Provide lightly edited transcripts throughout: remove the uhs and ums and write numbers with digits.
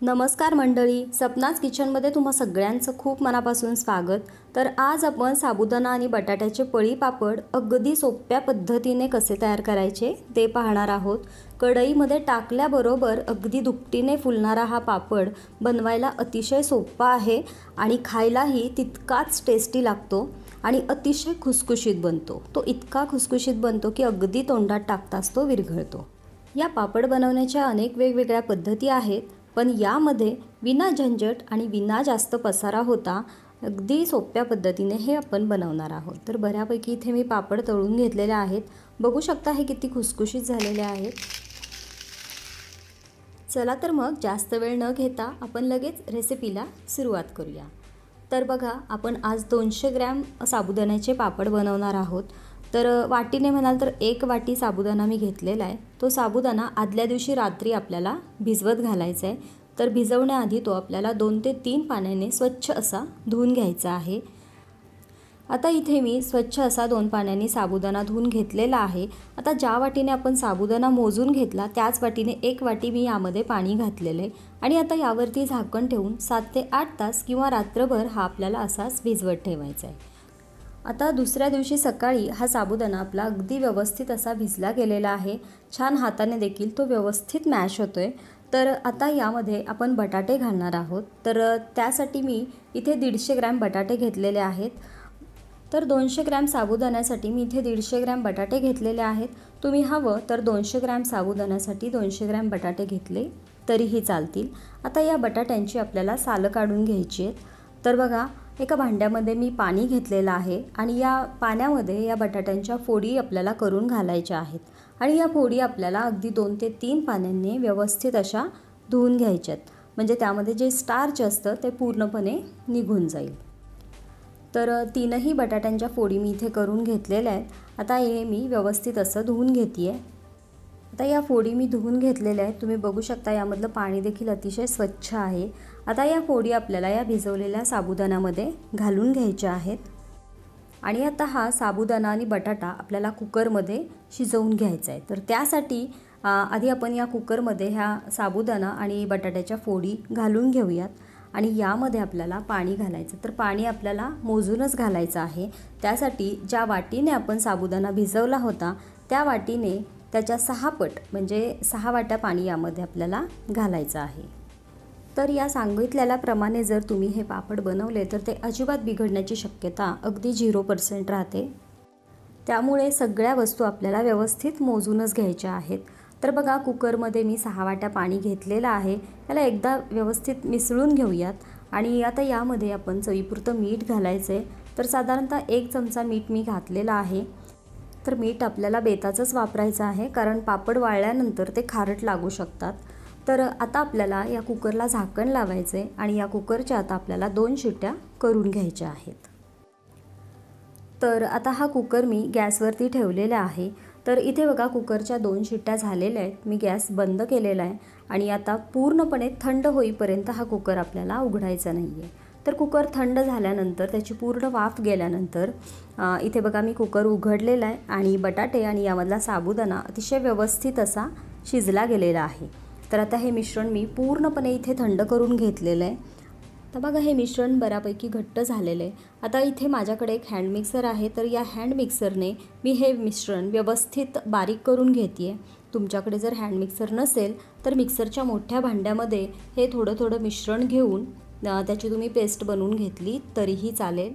नमस्कार मंडळी, सपनाज किचनमध्ये तुम्हा सगळ्यांचं खूप मनापासून स्वागत। तर आज आपण साबुदाणा आणि बटाट्याचे पळी पापड अगदी सोप्या पद्धतीने कसे तयार करायचे ते पाहणार आहोत। कढईमध्ये टाकल्याबरोबर अगदी दुपटीने फुलणारा हा पापड बनवायला अतिशय सोपा आहे आणि खायलाही तितकाच टेस्टी लागतो आणि अतिशय खुसखुशीत बनतो। तो इतका खुसखुशीत बनतो की अगदी तोंडात टाकताच तो विरघळतो। या पापड बनवण्याच्या अनेक वेगवेगळ्या पद्धती आहेत, पण यामध्ये विना झंझट आणि विना जास्त पसारा होता अगदी सोप्या पद्धतीने हे आपण बनवणार आहोत। तर बऱ्यापैकी इथे मी पापड तळून घेतलेले आहेत। बघू शकता हे किती खुसखुशीत झालेले आहेत। चला तर मग जास्त वेळ न घेता आपण लगेच रेसिपीला सुरुवात करूया। तर बघा, आपण आज 200 ग्रॅम साबुदाण्याचे पापड बनवणार आहोत। तर वाटीने म्हणाल तर 1 वाटी साबुदाणा मी घेतलेला आहे। तो साबुदाणा आदल्या दिवशी रात्री आपल्याला भिजवत घालायचा आहे। तर भिजवण्याआधी तो आपल्याला 2 ते 3 पाण्याने स्वच्छ असा धुवून घ्यायचा आहे। आता इथे मी स्वच्छ असा 2 पाण्याने साबुदाणा धुवून घेतलेला आहे। आता ज्या वाटीने आपण साबुदाणा मोजून घेतला त्याच वाटीने 1 वाटी मी यामध्ये पाणी घातलेले आहे आणि आता यावरती झाकण ठेवून 7 ते 8 तास किंवा रात्रभर हा आपल्याला असाच भिजवत ठेवायचा आहे। आता दुसऱ्या दिवशी सकाळी हा साबुदाणा आपला अगदी व्यवस्थित असा भिजला गेलेला आहे। छान हाताने देखील तो व्यवस्थित मॅश होतोय। तर आता यामध्ये आपण बटाटे घालणार आहोत। तर त्यासाठी मी इथे 150 ग्रॅम बटाटे घेतलेले आहेत। तर 200 ग्रॅम साबुदाण्यासाठी मी इथे 150 ग्रॅम बटाटे घेतलेले आहेत। तुम्ही हवं तर 200 ग्रॅम साबुदाण्यासाठी 200 ग्रॅम बटाटे घेतले तरीही चालतील। आता या बटाट्यांची आपल्याला सालं काढून घ्यायची आहेत। तर बघा, एका भांड्यामध्ये मी पाणी घेतलेलं आहे आणि या पाण्यामध्ये या बटाट्यांच्या फोडी आपल्याला करून घालायच्या आहेत आणि या फोडी आपल्याला अगदी 2 ते 3 पाण्याने व्यवस्थित अशा धुवून घ्यायच्यात, म्हणजे त्यामध्ये जे स्टार्च असतं ते पूर्णपणे निघून जाईल। तर 3ही बटाट्यांच्या फोडी मी इथे करून घेतलेल्या आहेत। आता हे मी व्यवस्थित असं धुवून घेते आहे। आता या फोडी मी धुवून घेतलेल्या आहेत। तुम्ही बघू शकता यामधलं पाणी देखील अतिशय स्वच्छ आहे। आता या फोडी आपल्याला या भिजवलेल्या साबुदाण्यामध्ये घालून घ्यायच्या आहेत आणि आता हा साबुदाणा आणि बटाटा आपल्याला कुकरमध्ये शिजवून घ्यायचा आहे। तर त्यासाठी आधी आपण या कुकरमध्ये ह्या साबुदाणा आणि बटाट्याच्या फोडी घालून घेऊयात आणि यामध्ये आपल्याला पाणी घालायचं। तर पाणी आपल्याला मोजूनच घालायचं आहे। त्यासाठी ज्या वाटीने आपण साबुदाणा भिजवला होता त्या वाटीने त्याच्या 6 पट म्हणजे 6 वाट्या पाणी यामध्ये आपल्याला घालायचं आहे। तर या सांगितलेल्याप्रमाणे जर तुम्ही हे पापड बनवले तर ते अजिबात बिघडण्याची शक्यता अगदी 0% राहते। त्यामुळे सगळ्या वस्तू आपल्याला व्यवस्थित मोजूनच घ्यायच्या आहेत। तर बघा, कुकरमध्ये मी 6 वाट्या पाणी घेतलेलं आहे। त्याला एकदा व्यवस्थित मिसळून घेऊयात आणि आता यामध्ये आपण चवीपुरतं मीठ घालायचं आहे। तर साधारणतः 1 चमचा मीठ मी घातलेला आहे। तर मीठ आपल्याला बेताचंच वापरायचं आहे, कारण पापड वाळल्यानंतर ते खारट लागू शकतात। तर आता आपल्याला या कुकरला झाकण लावायचं आहे आणि या कुकरच्या आता आपल्याला 2 शिट्ट्या करून घ्यायच्या आहेत। तर आता हा कुकर मी गॅसवरती ठेवलेला आहे। तर इथे बघा, कुकरच्या 2 शिट्ट्या झालेल्या आहेत। मी गॅस बंद केलेला आहे आणि आता पूर्णपणे थंड होईपर्यंत हा कुकर आपल्याला उघडायचा नाही आहे। तर कुकर थंड झाल्यानंतर त्याची पूर्ण वाफ गेल्यानंतर इथे बघा मी कुकर उघडलेला आहे आणि बटाटे आणि यामधला साबुदाणा अतिशय व्यवस्थित असा शिजला गेलेला आहे। तर आता हे मिश्रण मी पूर्णपणे इथे थंड करून घेतलेलं आहे। तर बघा, हे मिश्रण बऱ्यापैकी घट्ट झालेलं आहे। आता इथे माझ्याकडे एक हँड मिक्सर आहे। तर या हँड मिक्सरने मी हे मिश्रण व्यवस्थित बारीक करून घेते आहे। तुमच्याकडे जर हँड मिक्सर नसेल तर मिक्सरच्या मोठ्या भांड्यामध्ये हे थोडं मिश्रण घेऊन त्याची तुम्ही पेस्ट बनवून घेतली तरीही चालेल,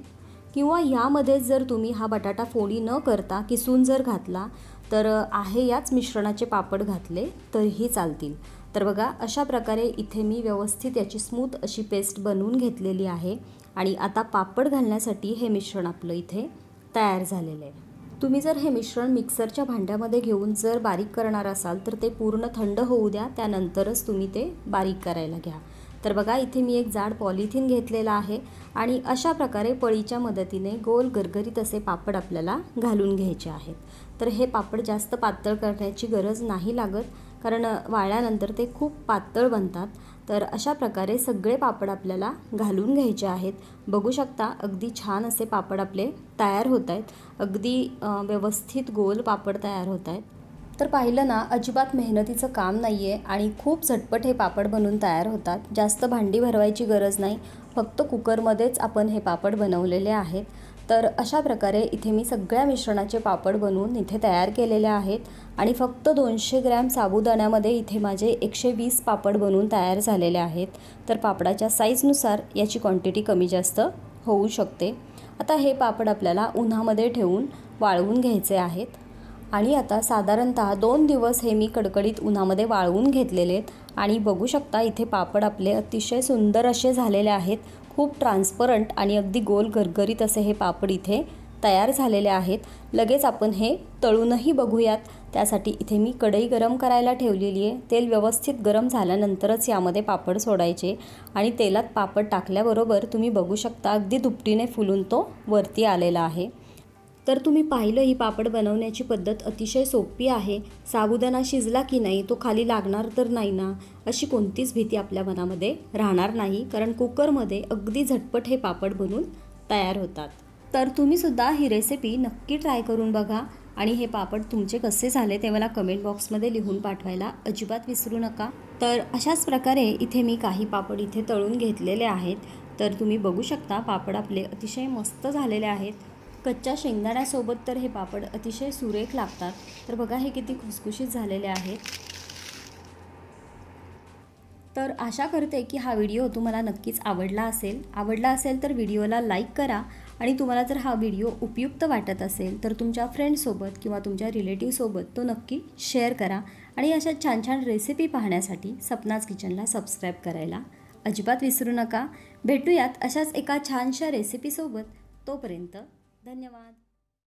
किंवा यामध्ये जर तुम्ही हा बटाटा फोडी न करता किसून जर घातला तर आहे याच मिश्रणाचे पापड घातले तरीही चालतील। तर बघा, अशा प्रकारे इथे मी व्यवस्थित याची स्मूथ अशी पेस्ट बनवून घेतलेली आहे आणि आता पापड घालण्यासाठी हे मिश्रण आपलं इथे तयार झालेलं आहे। तुम्ही जर हे मिश्रण मिक्सरच्या भांड्यामध्ये घेऊन जर बारीक करणार असाल तर ते पूर्ण थंड होऊ द्या, त्यानंतरच तुम्ही ते बारीक करायला घ्या। तर बघा, इथे मी एक जाड पॉलिथिन घेतलेला आहे आणि अशा प्रकारे पळीच्या मदतीने गोल गरगरीत असे पापड आपल्याला घालून घ्यायचे आहेत। तर हे पापड जास्त पातळ करण्याची गरज नाही लागत, कारण वाळल्यानंतर ते खूप पातळ बनतात। तर अशा प्रकारे सगळे पापड आपल्याला घालून घ्यायचे आहेत। बघू शकता, अगदी छान असे पापड आपले तयार होत आहेत। अगदी व्यवस्थित गोल पापड तयार होत आहेत। तर पाहिलं ना, अजिबात मेहनतीचं काम नाही आहे आणि खूप झटपट हे पापड बनवून तयार होतात. जास्त भांडी भरवायची गरज नाही, फक्त कुकरमध्येच आपण हे पापड बनवलेले आहेत. तर अशा प्रकारे इथे मी सगळ्या मिश्रणाचे पापड बनवून इथे तयार केलेले आहेत आणि फक्त 200 ग्रॅम साबुदाण्यामध्ये इथे माझे 120 पापड बनवून तयार झालेले आहेत. तर पापडाच्या साईजनुसार याची क्वांटिटी कमी जास्त होऊ शकते. आता हे पापड आपल्याला उन्हामध्ये ठेवून वाळवून घ्यायचे आहेत आणि आता साधारणतः 2 दिवस हे मी कडकडीत उन्हामध्ये वाळवून घेतलेले आहेत आणि बघू शकता इथे पापड आपले अतिशय सुंदर असे झालेले आहेत. खूप ट्रान्सपरंट आणि अगदी गोल गरगरीत असे हे पापड इथे तयार झालेले आहेत. लगेच आपण हे तळूनही बघूयात. त्यासाठी इथे मी कढई गरम करायला ठेवलेली आहे. तेल व्यवस्थित गरम झाल्यानंतरच यामध्ये पापड सोडायचे आणि तेलात पापड टाकल्याबरोबर तुम्ही बघू शकता अगदी दुपटीने फुलून तो वरती आलेला आहे. तर तुम्ही पाहिलं ही पापड बनवण्याची पद्धत अतिशय सोपी आहे. साबुदाणा शिजला की नाही, तो खाली लागणार तर नाही ना, अशी कोणतीच भीती आपल्या मनामध्ये राहणार नाही, कारण कुकरमध्ये अगदी झटपट हे पापड बनून तयार होतात. तर तुम्हीसुद्धा ही रेसिपी नक्की ट्राय करून बघा आणि हे पापड तुमचे कसे झाले ते मला कमेंट बॉक्समध्ये लिहून पाठवायला अजिबात विसरू नका. तर अशाच प्रकारे इथे मी काही पापड इथे तळून घेतलेले आहेत. तर तुम्ही बघू शकता पापड आपले अतिशय मस्त झालेले आहेत. कच्च्या शेंगदाण्यासोबत तर हे पापड अतिशय सुरेख लागतात. तर बघा हे किती खुसखुशीत झालेले आहेत. तर आशा करते की हा व्हिडिओ तुम्हाला नक्कीच आवडला असेल तर व्हिडिओला लाईक करा आणि तुम्हाला जर हा व्हिडिओ उपयुक्त वाटत असेल तर तुमच्या फ्रेंड्ससोबत किंवा तुमच्या रिलेटिव्हसोबत तो नक्की शेअर करा आणि अशा छान छान रेसिपी पाहण्यासाठी सपनाज किचनला सबस्क्राईब करायला अजिबात विसरू नका. भेटूयात अशाच एका छानशा रेसिपीसोबत. तोपर्यंत धन्यवाद.